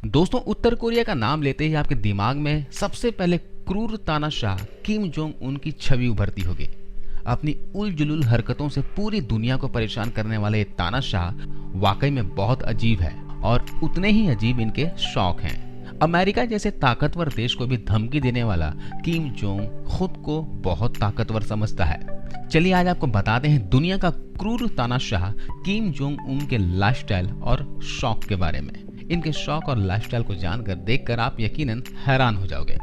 दोस्तों, उत्तर कोरिया का नाम लेते ही आपके दिमाग में सबसे पहले क्रूर तानाशाह किम जोंग उन की छवि उभरती होगी। अपनी उलझुल हरकतों से पूरी दुनिया को परेशान करने वाले ये तानाशाह वाकई में बहुत अजीब है और उतने ही अजीब इनके शौक हैं। अमेरिका जैसे ताकतवर देश को भी धमकी देने वाला किम जोंग खुद को बहुत ताकतवर समझता है। चलिए आज आपको बताते हैं दुनिया का क्रूर तानाशाह किम जोंग उन के लाइफस्टाइल और शौक के बारे में। इनके शौक और लाइफस्टाइल को जानकर देखकर आप यकीनन हैरान हो जाओगे।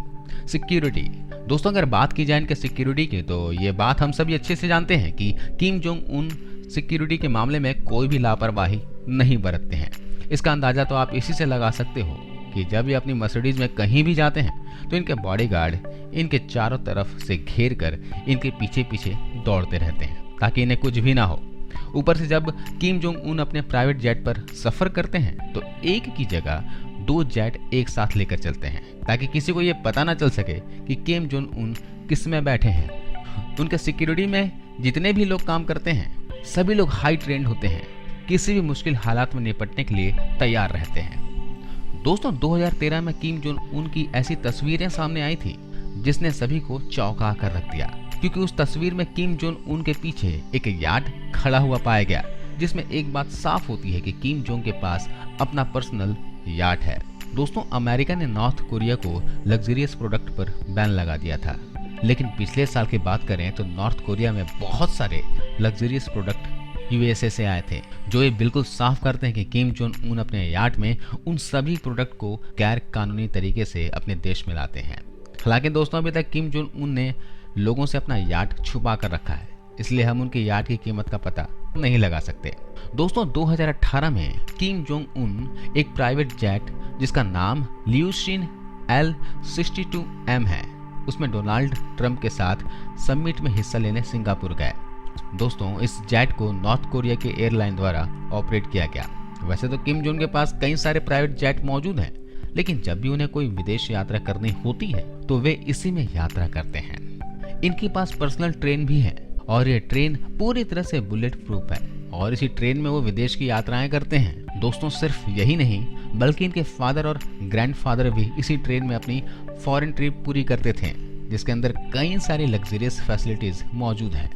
सिक्योरिटी। दोस्तों, अगर बात की जाए इनके सिक्योरिटी की तो ये बात हम सभी अच्छे से जानते हैं कि किम जोंग उन सिक्योरिटी के मामले में कोई भी लापरवाही नहीं बरतते हैं। इसका अंदाजा तो आप इसी से लगा सकते हो कि जब ये अपनी मर्सिडीज में कहीं भी जाते हैं तो इनके बॉडीगार्ड इनके चारों तरफ से घेर कर इनके पीछे पीछे दौड़ते रहते हैं ताकि इन्हें कुछ भी ना हो। ऊपर से जब किम जोंग उन अपने प्राइवेट जेट पर सफर करते हैं तो एक की जगह 2 जेट एक साथ लेकर चलते हैं ताकि किसी को ये पता ना चल सके कि किम जोंग उन किस में बैठे हैं। उनके सिक्योरिटी में जितने भी लोग काम करते हैं सभी लोग हाई ट्रेंड होते हैं, किसी भी मुश्किल हालात में निपटने के लिए तैयार रहते हैं। दोस्तों, 2013 में किम जोंग उन की ऐसी तस्वीरें सामने आई थी जिसने सभी को चौंका कर रख दिया, क्योंकि उस तस्वीर में किम जोंग उन के पीछे एक याट खड़ा हुआ पाया गया, जिसमें एक बात साफ होती है कि किम जोंग के पास अपना पर्सनल याट है। दोस्तों, अमेरिका ने नॉर्थ कोरिया को लग्जरियस प्रोडक्ट पर बैन लगा दिया था, लेकिन पिछले साल की बात करें तो नॉर्थ कोरिया में बहुत सारे लग्जरियस प्रोडक्ट यूएसए से आए थे, जो ये बिल्कुल साफ करते हैं कि किम जोंग उन अपने याट में उन सभी प्रोडक्ट को गैर कानूनी तरीके से अपने देश में लाते हैं। हालांकि दोस्तों, अभी तक किम जोंग उन ने लोगों से अपना याट छुपा कर रखा है, इसलिए हम उनके याट की कीमत का पता नहीं लगा सकते। दोस्तों, 2018 में किम जोंग उन एक प्राइवेट जेट जिसका नाम ल्यूशिन L62M है, उसमें डोनाल्ड ट्रंप के साथ समिट में हिस्सा लेने सिंगापुर गए। दोस्तों, इस जेट को नॉर्थ कोरिया के एयरलाइन द्वारा ऑपरेट किया गया। वैसे तो किम जोंग के पास कई सारे प्राइवेट जेट मौजूद हैं, लेकिन जब भी उन्हें कोई विदेश यात्रा करनी होती है तो वे इसी में यात्रा करते हैं। इनके पास पर्सनल ट्रेन भी है और ये ट्रेन पूरी तरह से बुलेट प्रूफ है और इसी ट्रेन में वो विदेश की यात्राएं करते हैं। दोस्तों, सिर्फ यही नहीं बल्कि इनके फादर और ग्रैंडफादर भी इसी ट्रेन में अपनी फॉरेन ट्रिप पूरी करते थे, जिसके अंदर कई सारी लग्जरियस फैसिलिटीज मौजूद हैं,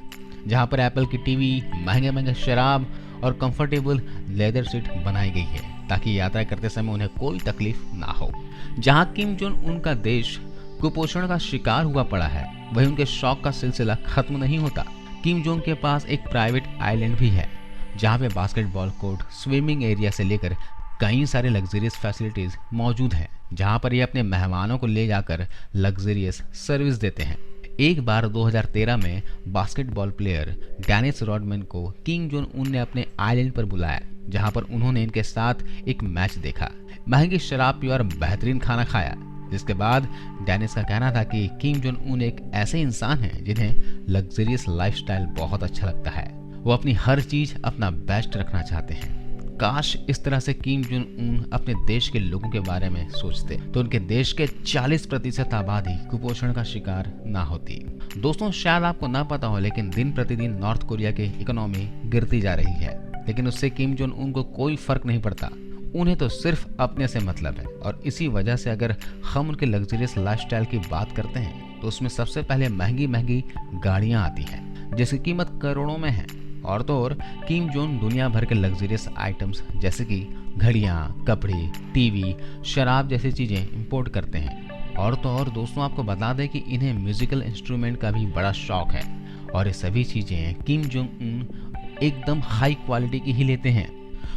जहां पर एप्पल की टीवी, महंगे महंगे शराब और कंफर्टेबल लेदर सीट बनाई गई है ताकि यात्रा करते समय उन्हें कोई तकलीफ ना हो। जहां किम जोंग उनका देश कुपोषण का शिकार हुआ पड़ा है, वहीं उनके शौक का सिलसिला खत्म नहीं होता। किम जोंग के पास एक प्राइवेट आइलैंड भी है जहां पे बास्केटबॉल कोर्ट, स्विमिंग एरिया से लेकर कई सारे लग्जरियस फैसिलिटीज मौजूद हैं, जहां पर ये अपने मेहमानों को ले जाकर लग्जरियस सर्विस देते हैं। एक बार 2013 में बास्केटबॉल प्लेयर डेनिस रॉडमैन को किम जोंग उन ने अपने आइलैंड पर बुलाया, जहां पर उन्होंने इनके साथ एक मैच देखा, महंगी शराब पी और बेहतरीन खाना खाया। जिसके बाद डेनिस का कहना था कि किम जोंग उन एक ऐसे इंसान हैं जिन्हें लग्जरियस लाइफस्टाइल बहुत अच्छा लगता है। वो अपनी हर चीज अपना बेस्ट रखना चाहते हैं। काश इस तरह से किम जोंग उन अपने देश के लोगों के बारे में सोचते तो उनके देश के 40% आबादी कुपोषण का शिकार ना होती। दोस्तों, शायद आपको ना पता हो, लेकिन दिन प्रतिदिन नॉर्थ कोरिया की इकोनॉमी गिरती जा रही है, लेकिन उससे किम जोंग उन को कोई फर्क नहीं पड़ता। उन्हें तो सिर्फ अपने से मतलब है और इसी वजह से अगर हम उनके लग्जरियस लाइफस्टाइल की बात करते हैं तो उसमें सबसे पहले महंगी महंगी गाड़ियां आती हैं जिसकी कीमत करोड़ों में है। और तो और किम जोंग दुनिया भर के लग्जरियस आइटम्स जैसे कि घड़ियां, कपड़े, टीवी, शराब जैसी चीजें इंपोर्ट करते हैं। और तो और दोस्तों, आपको बता दें कि इन्हें म्यूजिकल इंस्ट्रूमेंट का भी बड़ा शौक है और ये सभी चीजें किम जोंग उन एकदम हाई क्वालिटी की ही लेते हैं।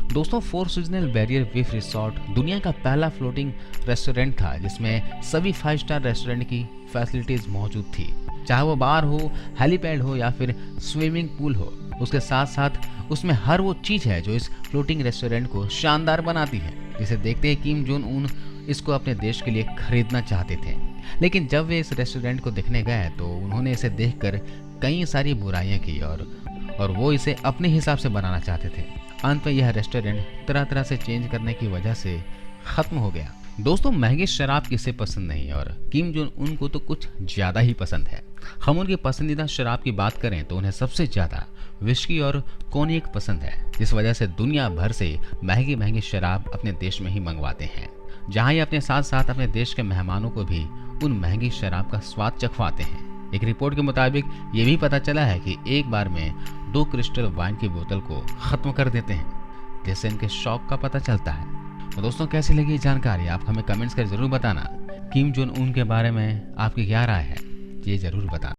दोस्तों, 4 सीजनल बैरियर रीफ रिसोर्ट दुनिया का पहला फ्लोटिंग रेस्टोरेंट था जिसमें सभी 5 स्टार रेस्टोरेंट की फैसिलिटीज मौजूद थी, चाहे वो बार हो, हेलीपैड हो या फिर स्विमिंग पूल हो। उसके साथ साथ उसमें हर वो चीज है जो इस फ्लोटिंग रेस्टोरेंट को शानदार बनाती है, जिसे देखते ही किम जोंग उन इसको अपने देश के लिए खरीदना चाहते थे। लेकिन जब वे इस रेस्टोरेंट को देखने गए तो उन्होंने इसे देखकर कई सारी बुराइयां की और वो इसे अपने हिसाब से बनाना चाहते थे। अंत में यह रेस्टोरेंट तरह तरह से चेंज करने की वजह से खत्म हो गया। दोस्तों, महंगी शराब किसे पसंद नहीं है और किम जोंग उन को तो कुछ ज्यादा ही पसंद है। हम उनकी पसंदीदा शराब की बात करें तो उन्हें सबसे ज्यादा विस्की और कोनियक पसंद है, जिस वजह से दुनिया भर से महंगी महंगी शराब अपने देश में ही मंगवाते हैं। जहां ये अपने साथ साथ अपने देश के मेहमानों को भी उन महंगी शराब का स्वाद चखवाते हैं। एक रिपोर्ट के मुताबिक ये भी पता चला है कि एक बार में 2 क्रिस्टल वाइन की बोतल को खत्म कर देते हैं, जिससे इनके शौक का पता चलता है। तो दोस्तों, कैसी लगी ये जानकारी आप हमें कमेंट्स कर जरूर बताना। किम जोंग उन के बारे में आपकी क्या राय है, ये जरूर बताना।